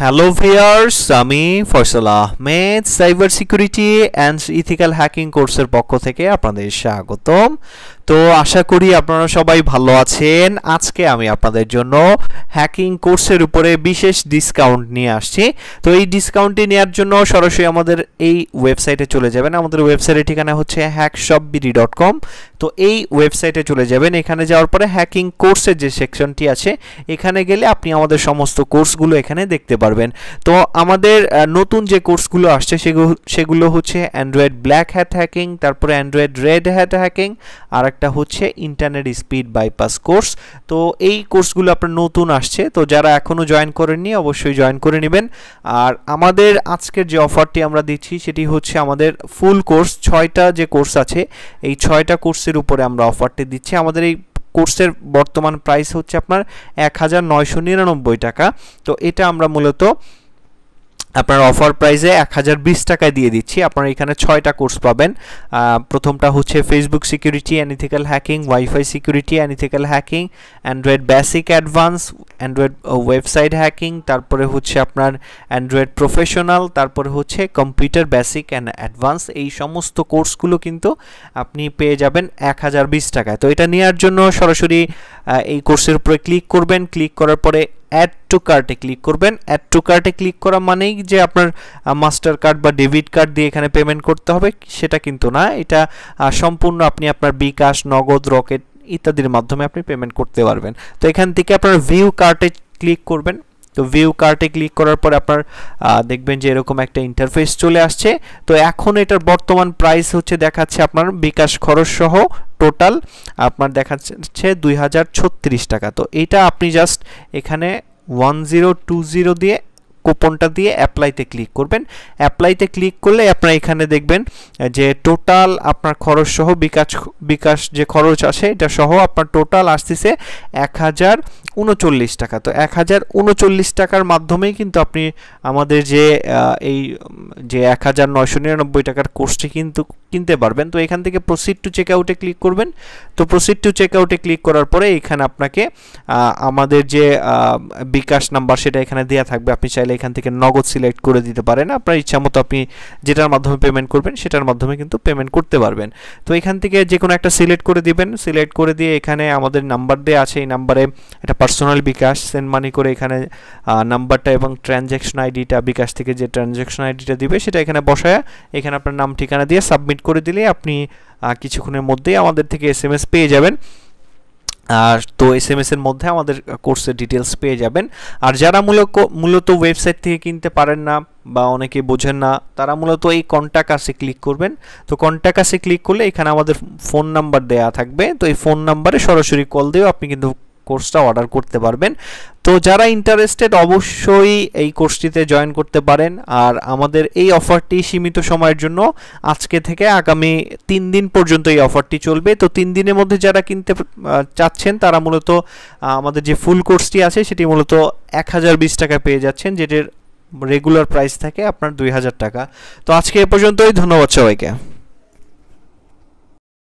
Hello viewers, আমি Faisal Ahmed cyber security and ethical hacking কোর্সের পক্ষ থেকে আপনাদের স্বাগতম। তো আশা করি আপনারা সবাই ভালো আছেন। আজকে আমি আপনাদের জন্য হ্যাকিং কোর্সের উপরে বিশেষ ডিসকাউন্ট নিয়ে আসছি। তো এই ডিসকাউন্টটি নেওয়ার জন্য সরাসরি আমাদের এই ওয়েবসাইটে চলে যাবেন। আমাদের ওয়েবসাইটের ঠিকানা হচ্ছে hackshopbd.com। তো এই ওয়েবসাইটে চলে যাবেন। এখানে যাওয়ার পরে হ্যাকিং কোর্সের যে সেকশনটি আছে এখানে গেলে আপনি আমাদের সমস্ত কোর্সগুলো এখানে দেখতে পারবেন। তো আমাদের নতুন যে কোর্সগুলো আসছে সেগুলো হচ্ছে অ্যান্ড্রয়েড ব্ল্যাক হ্যাট হ্যাকিং, তারপরে অ্যান্ড্রয়েড রেড হ্যাট হ্যাকিং, আর একটা হচ্ছে ইন্টারনেট স্পিড বাইপাস কোর্স। তো এই কোর্সগুলো আপনার নতুন আসছে, তো যারা এখনও জয়েন করেননি অবশ্যই জয়েন করে নেবেন। আর আমাদের আজকের যে অফারটি আমরা দিচ্ছি সেটি হচ্ছে আমাদের ফুল কোর্স, 6টা যে কোর্স আছে এই 6টা কোর্সের উপরে আমরা অফারটি দিচ্ছি। আমাদের এই কোর্সের বর্তমান প্রাইস হচ্ছে আপনার 1999 টাকা। তো এটা আমরা মূলত আপনার অফার প্রাইসে 1020 টাকায় দিয়ে দিচ্ছি। আপনারা এখানে 6টা কোর্স পাবেন। প্রথমটা হচ্ছে Facebook security and ethical hacking, wifi security and ethical hacking, Android basic advance, Android website hacking, তারপরে হচ্ছে আপনার অ্যান্ড্রয়েড প্রফেশনাল, তারপরে হচ্ছে কম্পিউটার বেসিক অ্যান্ড অ্যাডভান্স। এই সমস্ত কোর্সগুলো কিন্তু আপনি পেয়ে যাবেন 1020 টাকায়। তো এটা নেওয়ার জন্য সরাসরি এই কোর্সের উপরে ক্লিক করবেন। ক্লিক করার পরে অ্যাড টু কার্টে ক্লিক করবেন। অ্যাড টু কার্টে ক্লিক করা মানেই যে আপনার মাস্টার কার্ড বা ডেবিট কার্ড দিয়ে এখানে পেমেন্ট করতে হবে সেটা কিন্তু না। এটা সম্পূর্ণ আপনি আপনার বিকাশ, নগদ, রকেট ইত্যাদির মাধ্যমে আপনি পেমেন্ট করতে পারবেন। তো এখান থেকে আপনার ভিউ কার্টে ক্লিক করবেন। তো ভিউ কার্টে ক্লিক করার পরে আপনার দেখবেন যে এরকম একটা ইন্টারফেস চলে আসছে। তো এখন এটার বর্তমান প্রাইস হচ্ছে দেখাচ্ছে আপনার বিকাশ খরচ সহ টোটাল আপনার দেখাচ্ছে 2036 টাকা। তো এটা আপনি জাস্ট এখানে 1020 দিয়ে কুপনটা দিয়ে অ্যাপ্লাইতে ক্লিক করবেন। অ্যাপ্লাইতে ক্লিক করলে আপনার এখানে দেখবেন যে টোটাল আপনার খরচ সহ বিকাশ যে খরচ আসে এটা সহ আপনার টোটাল আসতেছে 1039 টাকা। তো 1039 টাকার মাধ্যমেই কিন্তু আপনি আমাদের যে এই যে 1999 টাকার কোর্সটি কিন্তু কিনতে পারবেন। তো এখান থেকে প্রসিড টু চেক আউটে ক্লিক করবেন। তো প্রসিড টু চেক আউটে ক্লিক করার পরে এখানে আপনাকে আমাদের যে বিকাশ নাম্বার সেটা এখানে দেওয়া থাকবে। আপনি চাইলে এখান থেকে নগদ সিলেক্ট করে দিতে পারেন। আপনার ইচ্ছা মতো আপনি যেটার মাধ্যমে পেমেন্ট করবেন সেটার মাধ্যমে কিন্তু পেমেন্ট করতে পারবেন। তো এখান থেকে যে কোনো একটা সিলেক্ট করে দিবেন। সিলেক্ট করে দিয়ে এখানে আমাদের নাম্বার দেওয়া আছে, এই নাম্বারে এটা পার্সোনাল বিকাশ সেন্ড মানি করে এখানে নাম্বারটা এবং ট্রানজ্যাকশন আইডিটা বিকাশ থেকে যে ট্রানজ্যাকশন আইডিটা দিবে সেটা এখানে বসায় এখানে আপনার নাম ঠিকানা দিয়ে সাবমিট করে দিলে আপনি কিছুক্ষণের মধ্যেই আমাদের থেকে SMS পেয়ে যাবেন। আর তো SMS এর মধ্যে আমাদের কোর্সের ডিটেলস পেয়ে যাবেন। আর যারা মূলত ওয়েবসাইট থেকে কিনতে পারেন না বা অনেকে বোঝেন না তারা মূলত এই কন্ট্যাক্ট আসে ক্লিক করবেন। তো কন্ট্যাক্ট আসে ক্লিক করলে এখানে আমাদের ফোন নাম্বার দেয়া থাকবে। তো এই ফোন নাম্বারে সরাসরি কল দিয়েও আপনি কিন্তু কোর্সটা অর্ডার করতে পারবেন। তো যারা ইন্টারেস্টেড অবশ্যই এই কোর্সটিতে জয়েন করতে পারেন। আর আমাদের এই অফারটি সীমিত সময়ের জন্য আজকে থেকে আগামী 3 দিন পর্যন্ত এই অফারটি চলবে। তো 3 দিনের মধ্যে যারা কিনতে চাচ্ছেন তারা মূলত আমাদের যে ফুল কোর্সটি আছে সেটি মূলত 1020 টাকা পেয়ে যাচ্ছেন, যেটির রেগুলার প্রাইস থাকে আপনার 2000 টাকা। তো আজকে এ পর্যন্তই, ধন্যবাদ সবাইকে।